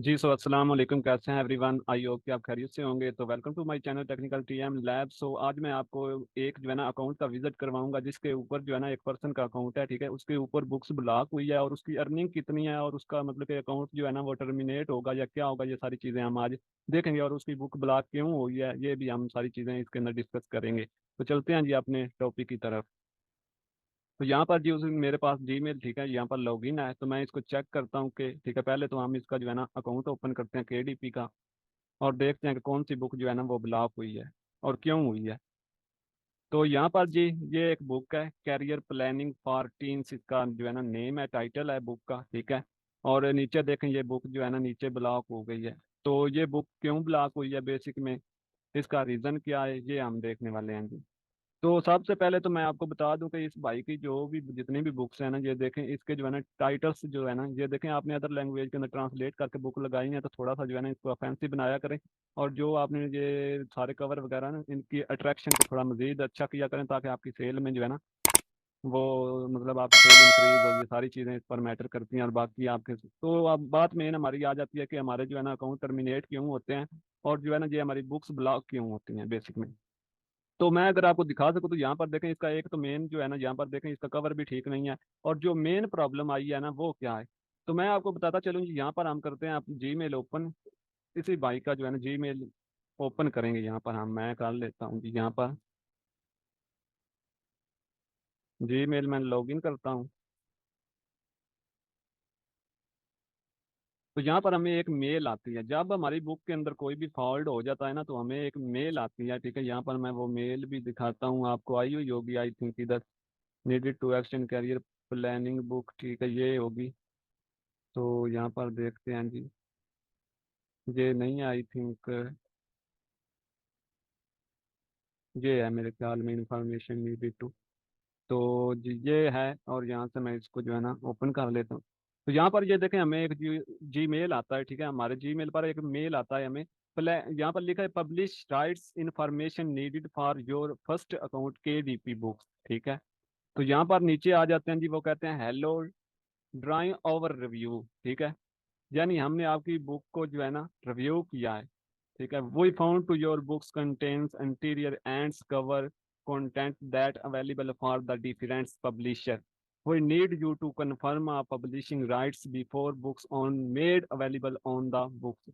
जी सो अस्सलाम वालेकुम। कैसे हैं एवरीवन? आई होप कि आप खैरियत से होंगे। तो welcome to my channel technical TM lab. So आज मैं आपको एक जो है ना अकाउंट का विजिट करवाऊंगा, जिसके ऊपर जो है ना एक पर्सन का अकाउंट है, ठीक है। उसके ऊपर बुक्स ब्लॉक हुई है और उसकी अर्निंग कितनी है और उसका मतलब कि अकाउंट जो है ना वो टर्मिनेट होगा या क्या होगा, ये सारी चीज़ें हम आज देखेंगे। और उसकी बुक ब्लॉक क्यों हुई है ये भी हम सारी चीज़ें इसके अंदर डिस्कस करेंगे। तो चलते हैं जी अपने टॉपिक की तरफ। तो यहाँ पर जी उस मेरे पास जीमेल, ठीक है, यहाँ पर लॉगिन है। तो मैं इसको चेक करता हूँ कि ठीक है, पहले तो हम इसका जो है ना अकाउंट ओपन करते हैं केडीपी का, और देखते हैं कि कौन सी बुक जो है ना वो ब्लॉक हुई है और क्यों हुई है। तो यहाँ पर जी ये एक बुक है, कैरियर प्लानिंग फॉर टीन्स, इसका जो है ना नेम है, टाइटल है बुक का, ठीक है। और नीचे देखें ये बुक जो है ना नीचे ब्लॉक हो गई है। तो ये बुक क्यों ब्लॉक हुई है बेसिक में, इसका रीज़न क्या है, ये हम देखने वाले हैं जी। तो सबसे पहले तो मैं आपको बता दूं कि इस भाई की जो भी जितनी भी बुक्स हैं ना, ये देखें इसके जो है ना टाइटल्स जो है ना, ये देखें आपने अदर लैंग्वेज के अंदर ट्रांसलेट करके बुक लगाई है, तो थोड़ा सा जो है ना इसको ऑफेंसिव बनाया करें। और जो आपने ये सारे कवर वगैरह ना, इनकी अट्रैक्शन को थोड़ा मजीद अच्छा किया करें, ताकि आपकी सेल में जो है ना वो मतलब आप सेल इंक्रीज और ये सारी चीज़ें इस पर मैटर करती हैं। और बाकी आपके तो अब बात मेन हमारी आ जाती है कि हमारे जो है ना अकाउंट टर्मिनेट क्यों होते हैं और जो है ना ये हमारी बुक्स ब्लॉक क्यों होती हैं बेसिक में। तो मैं अगर आपको दिखा सकूं तो यहाँ पर देखें, इसका एक तो मेन जो है ना, यहाँ पर देखें इसका कवर भी ठीक नहीं है। और जो मेन प्रॉब्लम आई है ना वो क्या है, तो मैं आपको बताता चलूँ जी। यहाँ पर हम करते हैं आप जी मेल ओपन, इसी बाई का जो है ना जी मेल ओपन करेंगे। यहाँ पर हम मैं कर लेता हूँ जी, यहाँ पर जी मेल मैं लॉगिन करता हूँ। तो यहाँ पर हमें एक मेल आती है, जब हमारी बुक के अंदर कोई भी फॉल्ट हो जाता है ना, तो हमें एक मेल आती है, ठीक है। यहाँ पर मैं वो मेल भी दिखाता हूँ आपको, आई हुई होगी आई थिंक इधर, needed to extend career planning book, ठीक है, ये होगी। तो यहाँ पर देखते हैं जी, ये नहीं आई थिंक, ये है मेरे ख्याल में इंफॉर्मेशन नीडेड टू। तो जी ये है, और यहाँ से मैं इसको जो है ना ओपन कर लेता हूँ। तो यहाँ पर ये देखें हमें एक जी मेल आता है, ठीक है। हमारे जी मेल पर एक मेल आता है हमें, यहाँ पर लिखा है publish rights information needed for your first account KDP books, ठीक है। तो यहाँ पर नीचे आ जाते हैं जी, वो कहते हैं हेलो ड्राइंग ओवर रिव्यू, ठीक है। यानी हमने आपकी बुक को जो है ना रिव्यू किया है, ठीक है। We found to your books contains interior ends cover content that available for the different publisher. We need you to confirm publishing rights before books on made available on the books,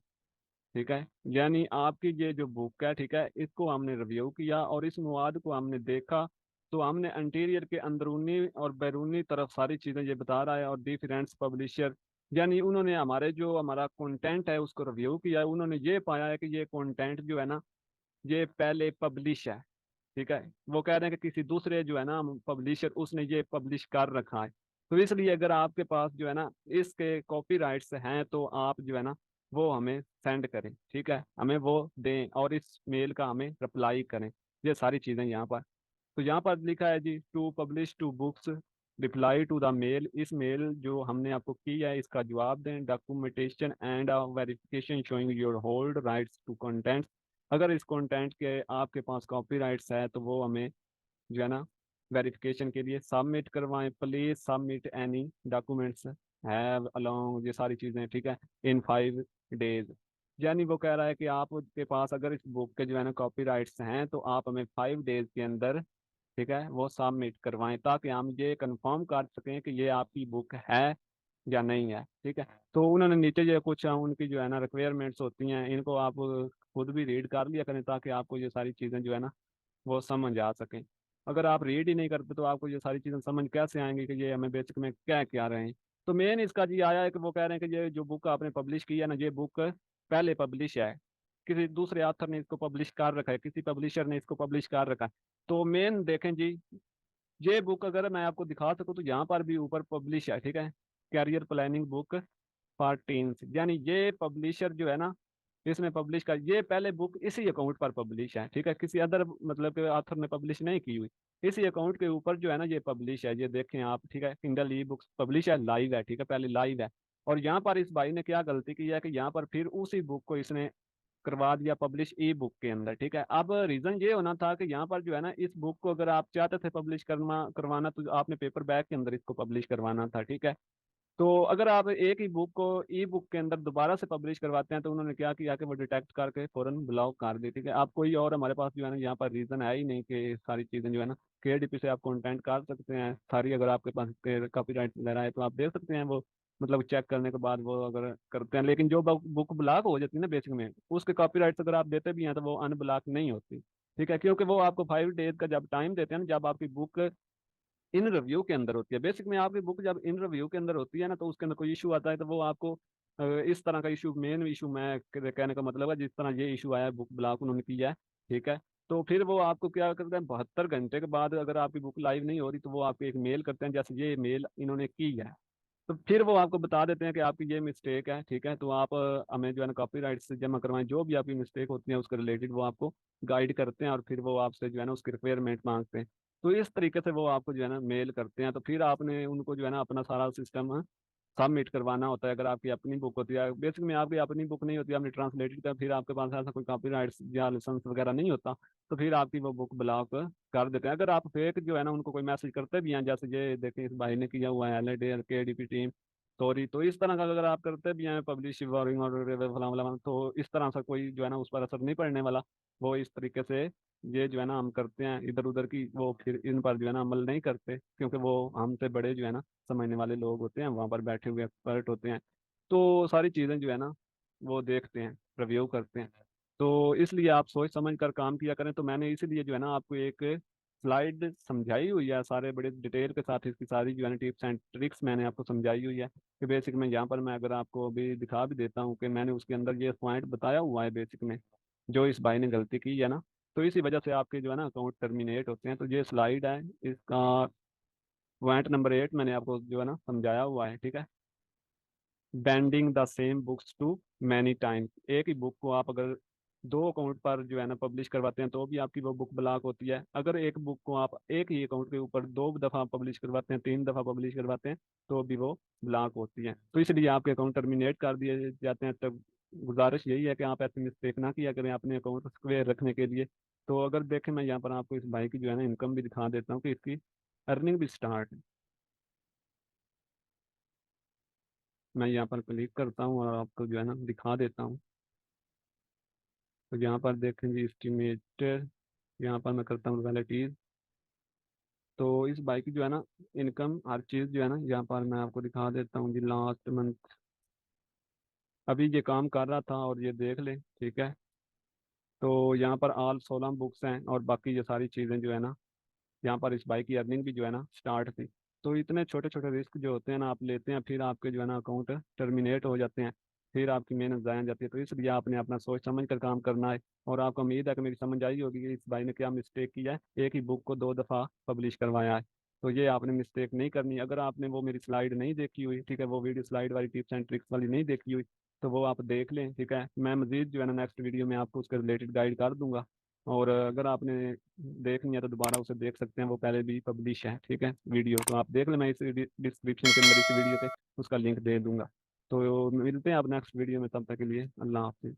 ठीक है। यानी आपकी ये जो book है, ठीक है, इसको हमने रिव्यू किया और इस मवाद को हमने देखा। तो हमने इंटीरियर के अंदरूनी और बैरूनी तरफ सारी चीज़ें ये बता रहा है, और डिफरेंट पब्लिशर, यानी उन्होंने हमारे जो हमारा कंटेंट है उसको रिव्यू किया है। उन्होंने ये पाया है कि ये कंटेंट जो है ना ये पहले पब्लिश है, ठीक है। वो कह रहे हैं कि किसी दूसरे जो है ना पब्लिशर उसने ये पब्लिश कर रखा है। तो इसलिए अगर आपके पास जो है ना इसके कॉपीराइट्स हैं, तो आप जो है ना वो हमें सेंड करें, ठीक है, हमें वो दें और इस मेल का हमें रिप्लाई करें। ये सारी चीज़ें यहाँ पर, तो यहाँ पर लिखा है जी to publish to books reply to the mail, इस मेल जो हमने आपको की है इसका जवाब दें। Documentation and verification showing your hold rights to content, अगर इस कंटेंट के आपके पास कॉपीराइट्स है तो वो हमें जो है ना वेरिफिकेशन के लिए सबमिट करवाएं। Please submit any documents have along, ये सारी चीज़ें, ठीक है, इन 5 डेज। यानी वो कह रहा है कि आपके पास अगर इस बुक के जो है ना कॉपीराइट्स हैं, तो आप हमें 5 डेज के अंदर, ठीक है, वो सबमिट करवाएं, ताकि हम ये कंफर्म कर सकें कि ये आपकी बुक है या नहीं है, ठीक है। तो उन्होंने नीचे जो कुछ उनकी जो है ना रिक्वायरमेंट्स होती हैं, इनको आप खुद भी रीड कर लिया करें, ताकि आपको ये सारी चीज़ें जो है ना वो समझ आ सकें। अगर आप रीड ही नहीं करते तो आपको ये सारी चीज़ें समझ कैसे आएंगी कि ये हमें बेसिक में क्या क्या रहे हैं। तो मेन इसका जी आया है कि वो कह रहे हैं कि ये जो बुक आपने पब्लिश की है ना, ये बुक पहले पब्लिश है, किसी दूसरे ऑथर ने इसको पब्लिश कर रखा है, किसी पब्लिशर ने इसको पब्लिश कर रखा है। तो मेन देखें जी, ये बुक अगर मैं आपको दिखा सकूँ तो यहाँ पर भी ऊपर पब्लिश है, ठीक है, career planning book for teens, यानी ये पब्लिशर जो है ना इसने पब्लिश कर, ये पहले बुक इसी अकाउंट पर पब्लिश है, ठीक है, किसी अदर मतलब के ऑथर ने पब्लिश नहीं की हुई। इसी अकाउंट के ऊपर जो है ना ये पब्लिश है, ये देखें आप, ठीक है, किंडल ई बुक्स पब्लिश है, लाइव है, ठीक है, पहले लाइव है। और यहाँ पर इस भाई ने क्या गलती की है कि यहाँ पर फिर उसी बुक को इसने करवा दिया पब्लिश ई बुक के अंदर, ठीक है। अब रीजन ये होना था कि यहाँ पर जो है ना इस बुक को अगर आप चाहते थे पब्लिश करना करवाना, तो आपने पेपर बैग के अंदर इसको पब्लिश करवाना था, ठीक है। तो अगर आप एक ही बुक को ई बुक के अंदर दोबारा से पब्लिश करवाते हैं तो उन्होंने क्या किया कि वो डिटेक्ट करके फौरन ब्लॉक कर दी। ठीक है, आप कोई और हमारे पास जो है ना यहाँ पर रीजन है ही नहीं कि सारी चीजें जो है ना केडीपी से आप कंटेंट कर सकते हैं सारी। अगर आपके पास कॉपीराइट वगैरह है तो आप देख सकते हैं वो, मतलब चेक करने के बाद वो अगर करते हैं। लेकिन जो बुक ब्लॉक हो जाती है ना बेसिक में, उसके कॉपीराइट्स अगर आप देते भी हैं तो वो अनब्लॉक नहीं होती। ठीक है, क्योंकि वो आपको 5 डेज का जब टाइम देते हैं ना, जब आपकी बुक इन रिव्यू के अंदर होती है। बेसिक में आपकी बुक जब इन रिव्यू के अंदर होती है ना, तो उसके अंदर कोई इशू आता है तो वो आपको इस तरह का इशू, मेन इशू मैं कहने का मतलब है जिस तरह ये इशू आया है बुक ब्लॉक उन्होंने किया है। ठीक है, तो फिर वो आपको क्या करते हैं, 72 घंटे के बाद अगर आपकी बुक लाइव नहीं हो रही तो वो आपको एक मेल करते हैं, जैसे ये मेल इन्होंने की है। तो फिर वो आपको बता देते हैं कि आपकी ये मिस्टेक है। ठीक है, तो आप हमें जो है ना कॉपीराइट से जमा करवाएं, जो भी आपकी मिस्टेक होती है उसके रिलेटेड वो आपको गाइड करते हैं और फिर वो आपसे जो है ना उसकी रिक्वायरमेंट मांगते हैं। तो इस तरीके से वो आपको जो है ना मेल करते हैं। तो फिर आपने उनको जो है ना अपना सारा सिस्टम सबमिट करवाना होता है। अगर आपकी अपनी बुक होती है, बेसिक में आपकी अपनी बुक नहीं होती, आपने ट्रांसलेटेड कर, फिर आपके पास ऐसा कोई कॉपीराइट या लाइसेंस वगैरह नहीं होता, तो फिर आपकी वो बुक ब्लॉक कर देते हैं। अगर आप फेक जो है ना उनको कोई मैसेज करते भी हैं, जैसे ये देखें इस भाई ने किया हुआ है एल के डी पी टीम सॉरी, तो इस तरह का अगर आप करते भी हैं पब्लिश वार्निंग और फलां फलां, तो इस तरह से कोई जो है ना उस पर असर नहीं पड़ने वाला। वो इस तरीके से ये जो है ना हम करते हैं इधर उधर की, वो फिर इन पर जो है ना अमल नहीं करते, क्योंकि वो हमसे बड़े जो है ना समझने वाले लोग होते हैं, वहाँ पर बैठे हुए एक्सपर्ट होते हैं। तो सारी चीज़ें जो है ना वो देखते हैं, रिव्यू करते हैं। तो इसलिए आप सोच समझ कर काम किया करें। तो मैंने इसीलिए जो है ना आपको एक स्लाइड समझाई हुई है सारे बड़े डिटेल के साथ, इसकी सारी जो है ना टिप्स एंड ट्रिक्स मैंने आपको समझाई हुई है कि बेसिक में यहाँ पर मैं अगर आपको अभी दिखा भी देता हूँ कि मैंने उसके अंदर ये पॉइंट बताया हुआ है बेसिक में, जो इस भाई ने गलती की है ना, तो इसी वजह से आपके जो है ना अकाउंट टर्मिनेट होते हैं। तो ये स्लाइड है, इसका पॉइंट नंबर 8 मैंने आपको जो है ना समझाया हुआ है। ठीक है, bending the same books to many times, एक ही बुक को आप अगर दो अकाउंट पर जो है ना पब्लिश करवाते हैं तो भी आपकी वो बुक ब्लॉक होती है। अगर एक बुक को आप एक ही अकाउंट के ऊपर 2 दफा पब्लिश करवाते हैं, 3 दफा पब्लिश करवाते हैं, तो भी वो ब्लॉक होती है। तो इसलिए आपके अकाउंट टर्मिनेट कर दिए जाते हैं। तब गुजारिश यही है कि आप ऐसे मिस्टेक ना किया करें अपने अकाउंट स्क्वेयर रखने के लिए। तो अगर देखें, मैं यहाँ पर आपको इस भाई की जो है ना इनकम भी दिखा देता हूँ कि इसकी अर्निंग भी स्टार्ट है। मैं यहाँ पर क्लिक करता हूँ और आपको जो है ना दिखा देता हूँ। तो यहाँ पर देखें जी एस्टिमेटेड, यहाँ पर मैं करता हूँ रिलेटिव। तो इस बाइक की जो है ना इनकम हर चीज़ जो है ना यहाँ पर मैं आपको दिखा देता हूँ जी। लास्ट मंथ अभी ये काम कर रहा था और ये देख ले। ठीक है, तो यहाँ पर ऑल 16 बुक्स हैं और बाकी ये सारी चीज़ें जो है ना यहाँ पर इस बाइक की अर्निंग भी जो है ना स्टार्ट थी। तो इतने छोटे छोटे रिस्क जो होते हैं ना आप लेते हैं, फिर आपके जो है ना अकाउंट टर्मिनेट हो जाते हैं, फिर आपकी मेहनत ज़ाया जाती है। तो इसलिए आपने अपना सोच समझ कर काम करना है। और आपको उम्मीद है कि मेरी समझ आई होगी कि इस भाई ने क्या मिस्टेक किया है, एक ही बुक को 2 दफ़ा पब्लिश करवाया है। तो ये आपने मिस्टेक नहीं करनी। अगर आपने वो मेरी स्लाइड नहीं देखी हुई, ठीक है, वो वीडियो स्लाइड वाली टिप्स एंड ट्रिक्स वाली नहीं देखी हुई, तो वो आप देख लें। ठीक है, मैं मजीद जो है ना नेक्स्ट वीडियो में आपको उसके रिलेटेड गाइड कर दूंगा। और अगर आपने देखनी है तो दोबारा उसे देख सकते हैं, वो पहले भी पब्लिश है। ठीक है, वीडियो तो आप देख लें, मैं इस डिस्क्रिप्शन के अंदर इस वीडियो के उसका लिंक दे दूंगा। तो मिलते हैं अब नेक्स्ट वीडियो में, तब तक के लिए अल्लाह हाफिज़।